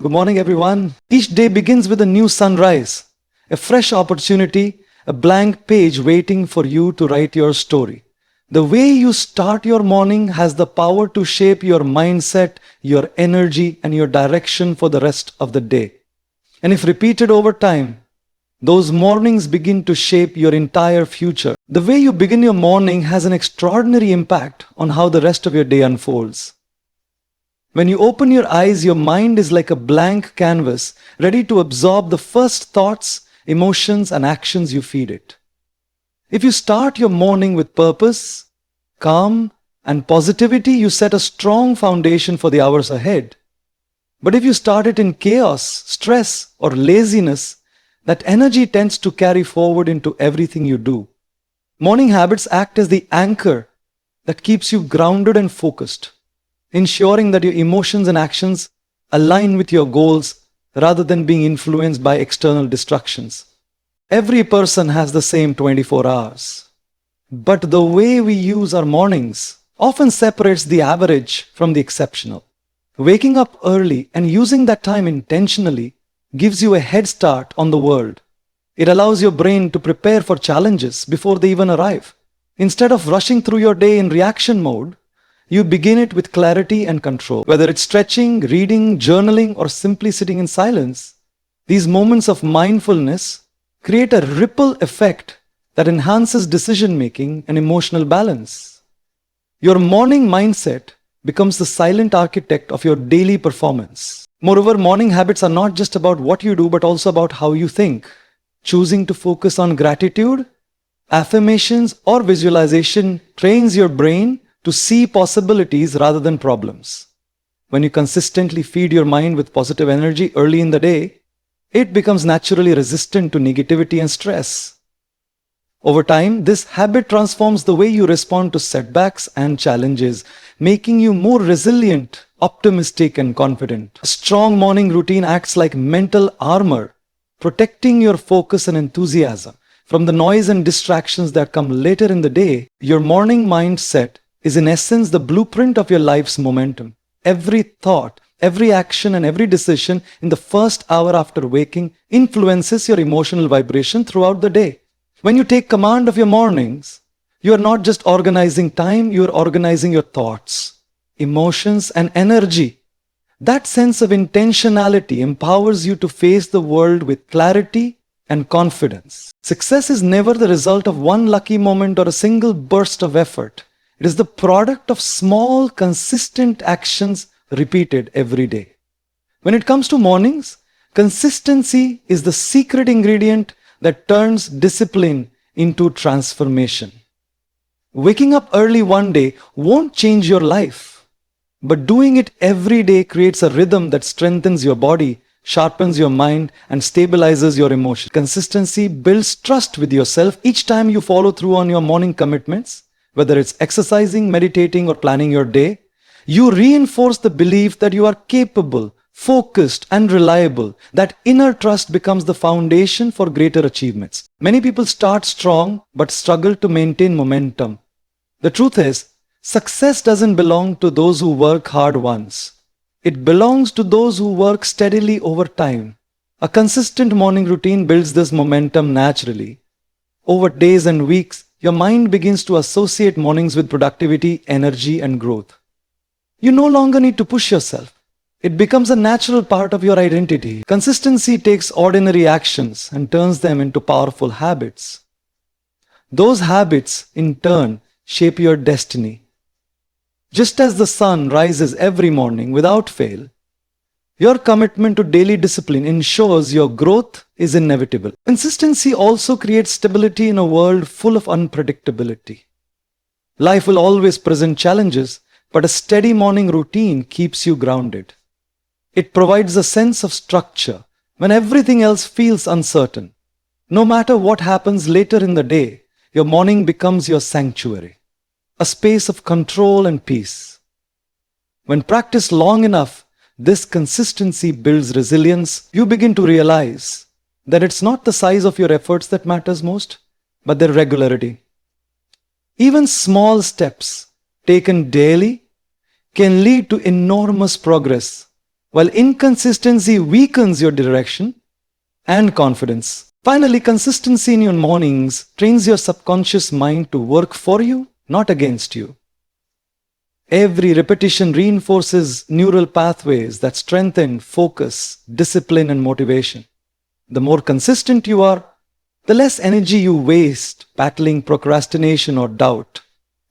Good morning, everyone. Each day begins with a new sunrise, a fresh opportunity, a blank page waiting for you to write your story. The way you start your morning has the power to shape your mindset, your energy, and your direction for the rest of the day. And if repeated over time, those mornings begin to shape your entire future. The way you begin your morning has an extraordinary impact on how the rest of your day unfolds. When you open your eyes, your mind is like a blank canvas, ready to absorb the first thoughts, emotions, and actions you feed it. If you start your morning with purpose, calm, and positivity, you set a strong foundation for the hours ahead. But if you start it in chaos, stress, or laziness, that energy tends to carry forward into everything you do. Morning habits act as the anchor that keeps you grounded and focused, ensuring that your emotions and actions align with your goals rather than being influenced by external distractions. Every person has the same 24 hours, but the way we use our mornings often separates the average from the exceptional. Waking up early and using that time intentionally gives you a head start on the world. It allows your brain to prepare for challenges before they even arrive. Instead of rushing through your day in reaction mode, you begin it with clarity and control. Whether it's stretching, reading, journaling, or simply sitting in silence, these moments of mindfulness create a ripple effect that enhances decision making and emotional balance. Your morning mindset becomes the silent architect of your daily performance. Moreover, morning habits are not just about what you do, but also about how you think. Choosing to focus on gratitude, affirmations, or visualization trains your brain to see possibilities rather than problems. When you consistently feed your mind with positive energy early in the day, it becomes naturally resistant to negativity and stress. Over time, this habit transforms the way you respond to setbacks and challenges, making you more resilient, optimistic, and confident. A strong morning routine acts like mental armor, protecting your focus and enthusiasm from the noise and distractions that come later in the day. Your morning mindset is in essence the blueprint of your life's momentum. Every thought, every action, and every decision in the first hour after waking influences your emotional vibration throughout the day. When you take command of your mornings, you are not just organizing time, you are organizing your thoughts, emotions, and energy. That sense of intentionality empowers you to face the world with clarity and confidence. Success is never the result of one lucky moment or a single burst of effort. It is the product of small, consistent actions repeated every day. When it comes to mornings, consistency is the secret ingredient that turns discipline into transformation. Waking up early one day won't change your life, but doing it every day creates a rhythm that strengthens your body, sharpens your mind, and stabilizes your emotions. Consistency builds trust with yourself. Each time you follow through on your morning commitments, whether it's exercising, meditating, or planning your day, you reinforce the belief that you are capable, focused, and reliable. That inner trust becomes the foundation for greater achievements. Many people start strong but struggle to maintain momentum. The truth is, success doesn't belong to those who work hard once. It belongs to those who work steadily over time. A consistent morning routine builds this momentum naturally. Over days and weeks, your mind begins to associate mornings with productivity, energy, and growth. You no longer need to push yourself. It becomes a natural part of your identity. Consistency takes ordinary actions and turns them into powerful habits. Those habits, in turn, shape your destiny. Just as the sun rises every morning without fail, your commitment to daily discipline ensures your growth is inevitable. Consistency also creates stability in a world full of unpredictability. Life will always present challenges, but a steady morning routine keeps you grounded. It provides a sense of structure when everything else feels uncertain. No matter what happens later in the day, your morning becomes your sanctuary, a space of control and peace. When practiced long enough, this consistency builds resilience. You begin to realize that it's not the size of your efforts that matters most, but their regularity. Even small steps taken daily can lead to enormous progress while inconsistency weakens your direction and confidence. Finally, consistency in your mornings trains your subconscious mind to work for you, not against you. Every repetition reinforces neural pathways that strengthen focus, discipline, and motivation. The more consistent you are, the less energy you waste battling procrastination or doubt.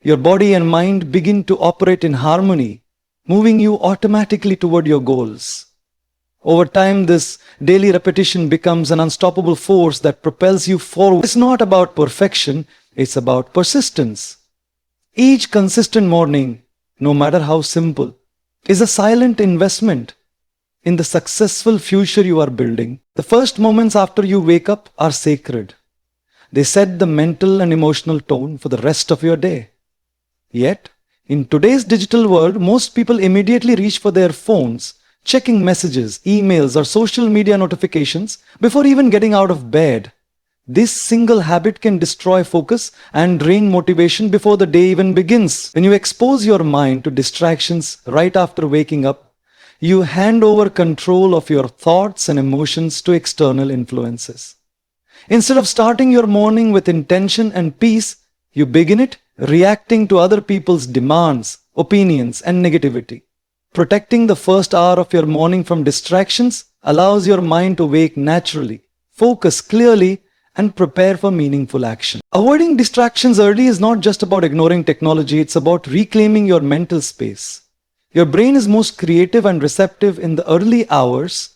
Your body and mind begin to operate in harmony, moving you automatically toward your goals. Over time, this daily repetition becomes an unstoppable force that propels you forward. It's not about perfection, it's about persistence. Each consistent morning, no matter how simple, is a silent investment in the successful future you are building. The first moments after you wake up are sacred. They set the mental and emotional tone for the rest of your day. Yet, in today's digital world, most people immediately reach for their phones, checking messages, emails, or social media notifications before even getting out of bed. This single habit can destroy focus and drain motivation before the day even begins. When you expose your mind to distractions right after waking up, you hand over control of your thoughts and emotions to external influences. Instead of starting your morning with intention and peace, you begin it reacting to other people's demands, opinions, and negativity. Protecting the first hour of your morning from distractions allows your mind to wake naturally, focus clearly, and prepare for meaningful action. Avoiding distractions early is not just about ignoring technology, it's about reclaiming your mental space. Your brain is most creative and receptive in the early hours,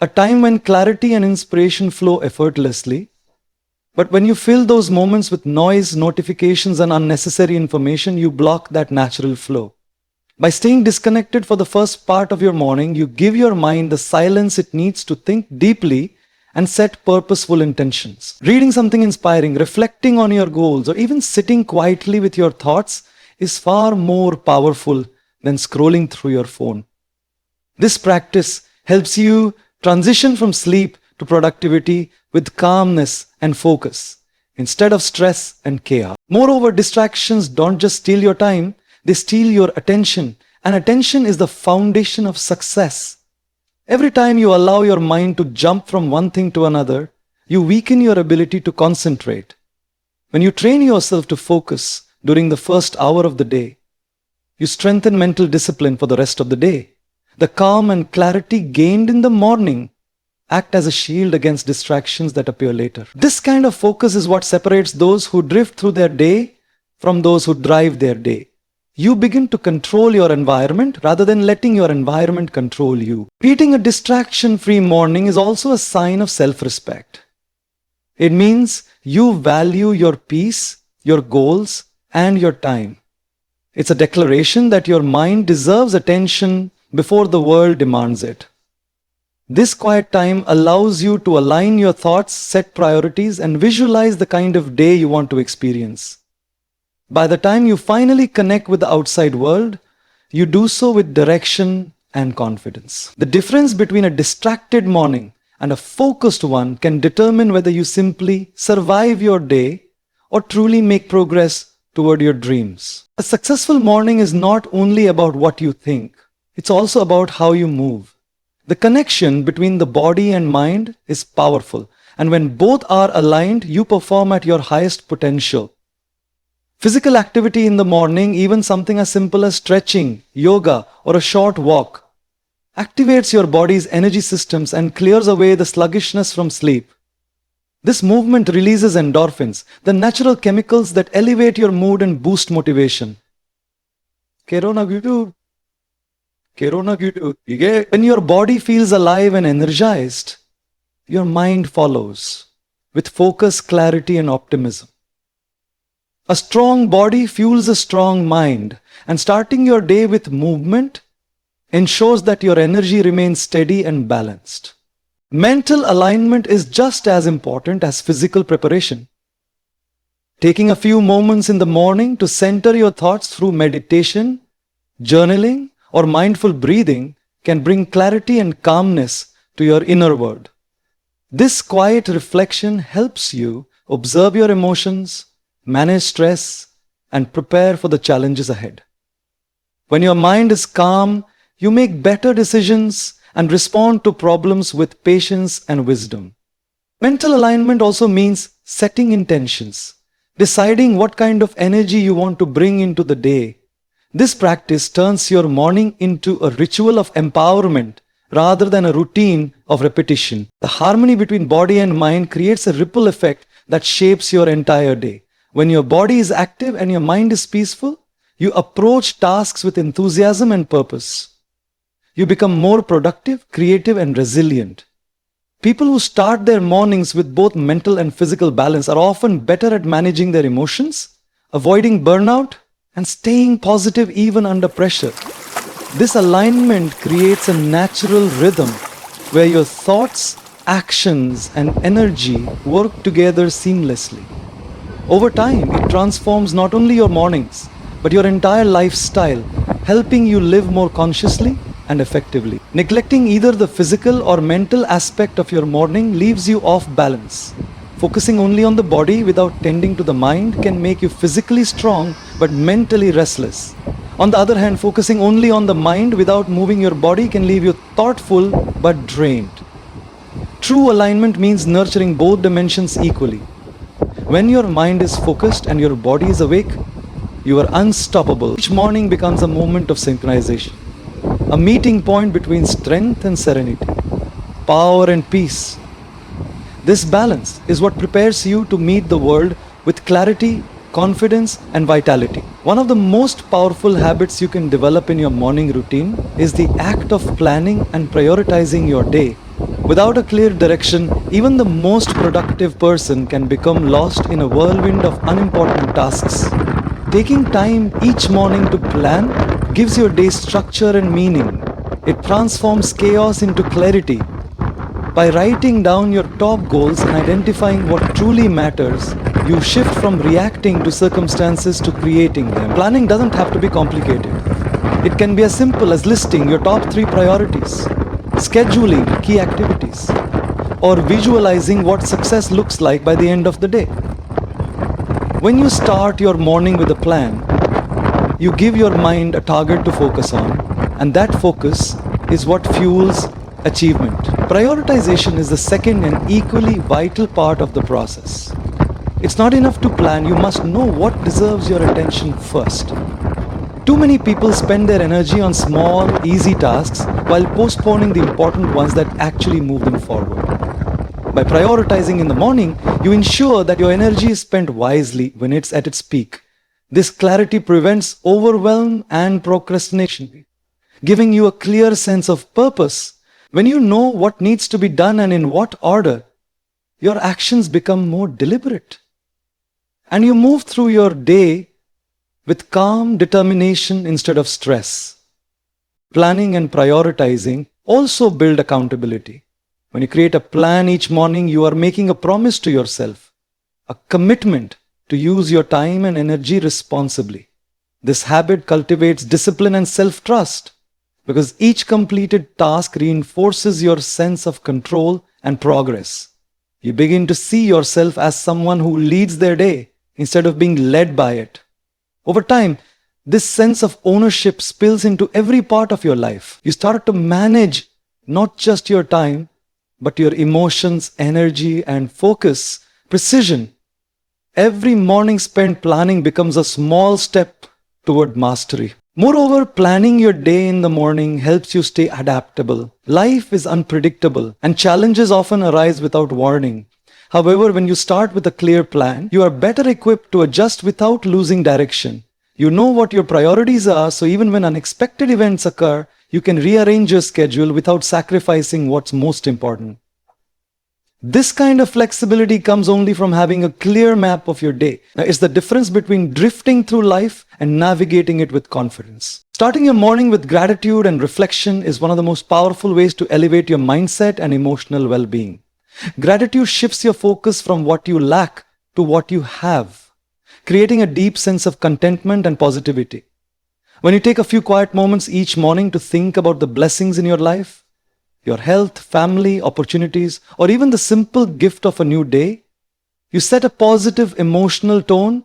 a time when clarity and inspiration flow effortlessly. But when you fill those moments with noise, notifications, and unnecessary information, you block that natural flow. By staying disconnected for the first part of your morning, you give your mind the silence it needs to think deeply and set purposeful intentions. Reading something inspiring, reflecting on your goals, or even sitting quietly with your thoughts is far more powerful than scrolling through your phone. This practice helps you transition from sleep to productivity with calmness and focus, instead of stress and chaos. Moreover, distractions don't just steal your time, they steal your attention, and attention is the foundation of success. Every time you allow your mind to jump from one thing to another, you weaken your ability to concentrate. When you train yourself to focus during the first hour of the day, you strengthen mental discipline for the rest of the day. The calm and clarity gained in the morning act as a shield against distractions that appear later. This kind of focus is what separates those who drift through their day from those who drive their day. You begin to control your environment rather than letting your environment control you. Creating a distraction-free morning is also a sign of self-respect. It means you value your peace, your goals, and your time. It's a declaration that your mind deserves attention before the world demands it. This quiet time allows you to align your thoughts, set priorities, and visualize the kind of day you want to experience. By the time you finally connect with the outside world, you do so with direction and confidence. The difference between a distracted morning and a focused one can determine whether you simply survive your day or truly make progress toward your dreams. A successful morning is not only about what you think, it's also about how you move. The connection between the body and mind is powerful, and when both are aligned, you perform at your highest potential. Physical activity in the morning, even something as simple as stretching, yoga, or a short walk, activates your body's energy systems and clears away the sluggishness from sleep. This movement releases endorphins, the natural chemicals that elevate your mood and boost motivation. When your body feels alive and energized, your mind follows with focus, clarity, and optimism. A strong body fuels a strong mind, and starting your day with movement ensures that your energy remains steady and balanced. Mental alignment is just as important as physical preparation. Taking a few moments in the morning to center your thoughts through meditation, journaling, or mindful breathing can bring clarity and calmness to your inner world. This quiet reflection helps you observe your emotions, manage stress, and prepare for the challenges ahead. When your mind is calm, you make better decisions and respond to problems with patience and wisdom. Mental alignment also means setting intentions, deciding what kind of energy you want to bring into the day. This practice turns your morning into a ritual of empowerment rather than a routine of repetition. The harmony between body and mind creates a ripple effect that shapes your entire day. When your body is active and your mind is peaceful, you approach tasks with enthusiasm and purpose. You become more productive, creative, and resilient. People who start their mornings with both mental and physical balance are often better at managing their emotions, avoiding burnout, and staying positive even under pressure. This alignment creates a natural rhythm where your thoughts, actions, and energy work together seamlessly. Over time, it transforms not only your mornings, but your entire lifestyle, helping you live more consciously and effectively. Neglecting either the physical or mental aspect of your morning leaves you off balance. Focusing only on the body without tending to the mind can make you physically strong but mentally restless. On the other hand, focusing only on the mind without moving your body can leave you thoughtful but drained. True alignment means nurturing both dimensions equally. When your mind is focused and your body is awake, you are unstoppable. Each morning becomes a moment of synchronization, a meeting point between strength and serenity, power and peace. This balance is what prepares you to meet the world with clarity, confidence, and vitality. One of the most powerful habits you can develop in your morning routine is the act of planning and prioritizing your day. Without a clear direction, even the most productive person can become lost in a whirlwind of unimportant tasks. Taking time each morning to plan gives your day structure and meaning. It transforms chaos into clarity. By writing down your top goals and identifying what truly matters, you shift from reacting to circumstances to creating them. Planning doesn't have to be complicated. It can be as simple as listing your top 3 priorities, scheduling key activities, or visualizing what success looks like by the end of the day. When you start your morning with a plan, you give your mind a target to focus on, and that focus is what fuels achievement. Prioritization is the second and equally vital part of the process. It's not enough to plan, you must know what deserves your attention first. Too many people spend their energy on small, easy tasks while postponing the important ones that actually move them forward. By prioritizing in the morning, you ensure that your energy is spent wisely when it's at its peak. This clarity prevents overwhelm and procrastination, giving you a clear sense of purpose. When you know what needs to be done and in what order, your actions become more deliberate. And you move through your day with calm determination instead of stress. Planning and prioritizing also build accountability. When you create a plan each morning, you are making a promise to yourself, a commitment to use your time and energy responsibly. This habit cultivates discipline and self-trust because each completed task reinforces your sense of control and progress. You begin to see yourself as someone who leads their day instead of being led by it. Over time, this sense of ownership spills into every part of your life. You start to manage not just your time, but your emotions, energy, and focus, precision. Every morning spent planning becomes a small step toward mastery. Moreover, planning your day in the morning helps you stay adaptable. Life is unpredictable, and challenges often arise without warning. However, when you start with a clear plan, you are better equipped to adjust without losing direction. You know what your priorities are, so even when unexpected events occur, you can rearrange your schedule without sacrificing what's most important. This kind of flexibility comes only from having a clear map of your day. It's the difference between drifting through life and navigating it with confidence. Starting your morning with gratitude and reflection is one of the most powerful ways to elevate your mindset and emotional well-being. Gratitude shifts your focus from what you lack to what you have, creating a deep sense of contentment and positivity. When you take a few quiet moments each morning to think about the blessings in your life, your health, family, opportunities, or even the simple gift of a new day, you set a positive emotional tone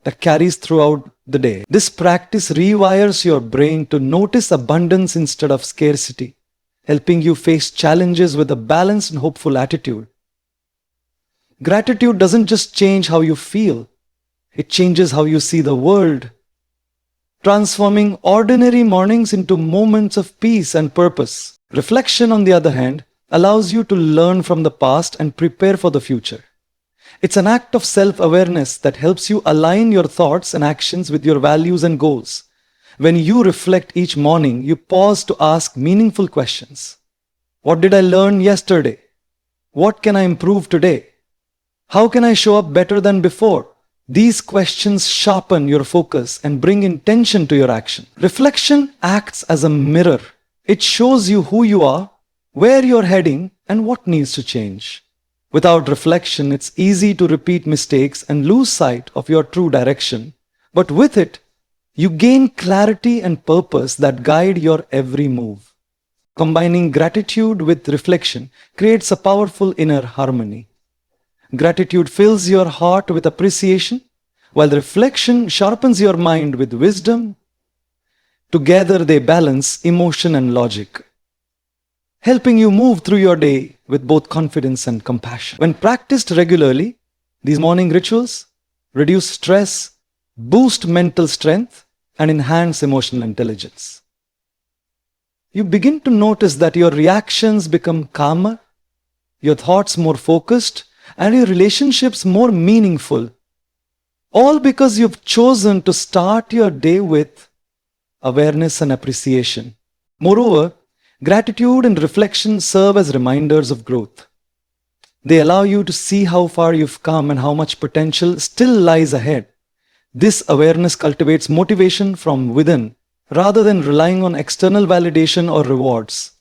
that carries throughout the day. This practice rewires your brain to notice abundance instead of scarcity, helping you face challenges with a balanced and hopeful attitude. Gratitude doesn't just change how you feel, it changes how you see the world, transforming ordinary mornings into moments of peace and purpose. Reflection, on the other hand, allows you to learn from the past and prepare for the future. It's an act of self-awareness that helps you align your thoughts and actions with your values and goals. When you reflect each morning, you pause to ask meaningful questions. What did I learn yesterday? What can I improve today? How can I show up better than before? These questions sharpen your focus and bring intention to your action. Reflection acts as a mirror. It shows you who you are, where you're heading, and what needs to change. Without reflection, it's easy to repeat mistakes and lose sight of your true direction. But with it, you gain clarity and purpose that guide your every move. Combining gratitude with reflection creates a powerful inner harmony. Gratitude fills your heart with appreciation, while reflection sharpens your mind with wisdom. Together they balance emotion and logic, helping you move through your day with both confidence and compassion. When practiced regularly, these morning rituals reduce stress, boost mental strength, and enhance emotional intelligence. You begin to notice that your reactions become calmer, your thoughts more focused, and your relationships more meaningful, all because you've chosen to start your day with awareness and appreciation. Moreover, gratitude and reflection serve as reminders of growth. They allow you to see how far you've come and how much potential still lies ahead. This awareness cultivates motivation from within, rather than relying on external validation or rewards.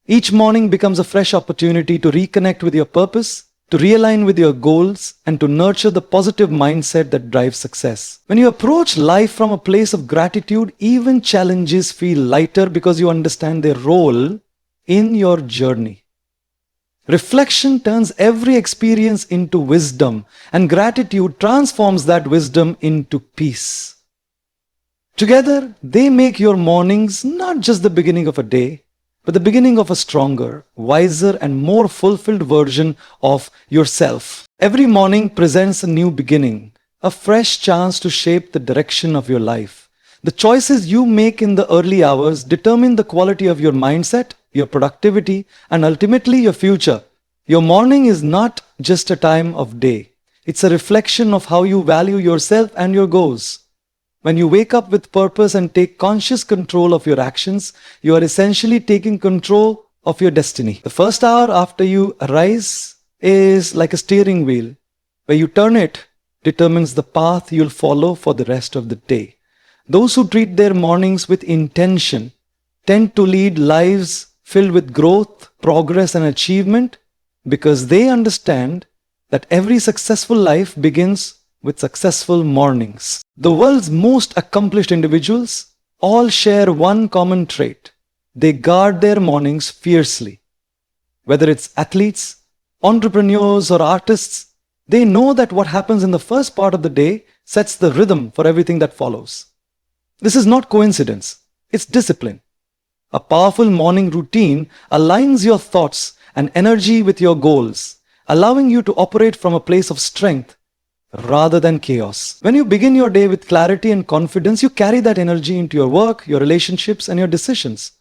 Each morning becomes a fresh opportunity to reconnect with your purpose, to realign with your goals, and to nurture the positive mindset that drives success. When you approach life from a place of gratitude, even challenges feel lighter because you understand their role in your journey. Reflection turns every experience into wisdom, and gratitude transforms that wisdom into peace. Together, they make your mornings not just the beginning of a day, but the beginning of a stronger, wiser, and more fulfilled version of yourself. Every morning presents a new beginning, a fresh chance to shape the direction of your life. The choices you make in the early hours determine the quality of your mindset, your productivity, and ultimately your future. Your morning is not just a time of day. It's a reflection of how you value yourself and your goals. When you wake up with purpose and take conscious control of your actions, you are essentially taking control of your destiny. The first hour after you arise is like a steering wheel. Where you turn it determines the path you'll follow for the rest of the day. Those who treat their mornings with intention tend to lead lives filled with growth, progress, and achievement because they understand that every successful life begins with successful mornings. The world's most accomplished individuals all share one common trait. They guard their mornings fiercely. Whether it's athletes, entrepreneurs, or artists, they know that what happens in the first part of the day sets the rhythm for everything that follows. This is not coincidence, it's discipline. A powerful morning routine aligns your thoughts and energy with your goals, allowing you to operate from a place of strength rather than chaos. When you begin your day with clarity and confidence, you carry that energy into your work, your relationships, and your decisions.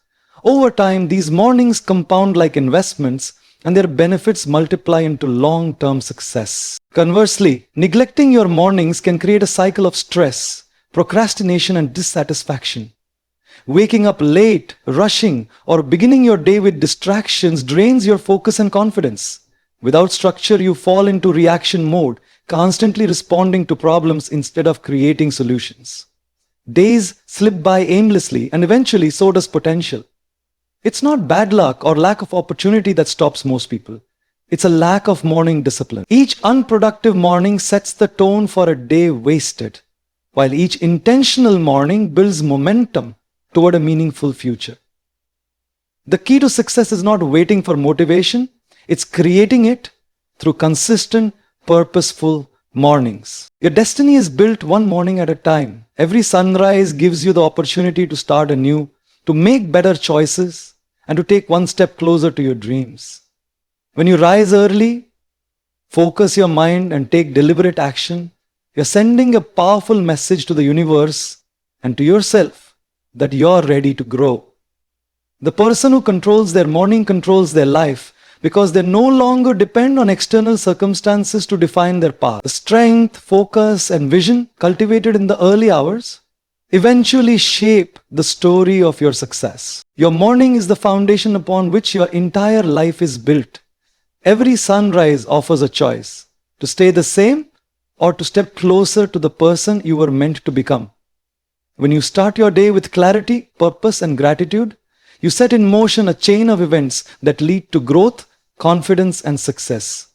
Over time, these mornings compound like investments, and their benefits multiply into long-term success. Conversely, neglecting your mornings can create a cycle of stress, procrastination, and dissatisfaction. Waking up late, rushing, or beginning your day with distractions drains your focus and confidence. Without structure, you fall into reaction mode, constantly responding to problems instead of creating solutions. Days slip by aimlessly, and eventually so does potential. It's not bad luck or lack of opportunity that stops most people. It's a lack of morning discipline. Each unproductive morning sets the tone for a day wasted, while each intentional morning builds momentum toward a meaningful future. The key to success is not waiting for motivation, it's creating it through consistent, purposeful mornings. Your destiny is built one morning at a time. Every sunrise gives you the opportunity to start anew, to make better choices, and to take one step closer to your dreams. When you rise early, focus your mind and take deliberate action, you're sending a powerful message to the universe and to yourself that you're ready to grow. The person who controls their morning controls their life because they no longer depend on external circumstances to define their path. The strength, focus, and vision cultivated in the early hours eventually shape the story of your success. Your morning is the foundation upon which your entire life is built. Every sunrise offers a choice to stay the same or to step closer to the person you were meant to become. When you start your day with clarity, purpose, and gratitude, you set in motion a chain of events that lead to growth, confidence, and success.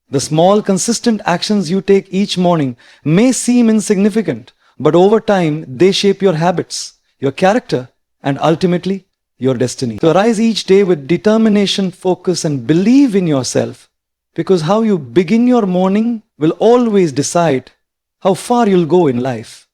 The small, consistent actions you take each morning may seem insignificant, but over time, they shape your habits, your character, and ultimately, your destiny. So arise each day with determination, focus, and believe in yourself, because how you begin your morning will always decide how far you'll go in life.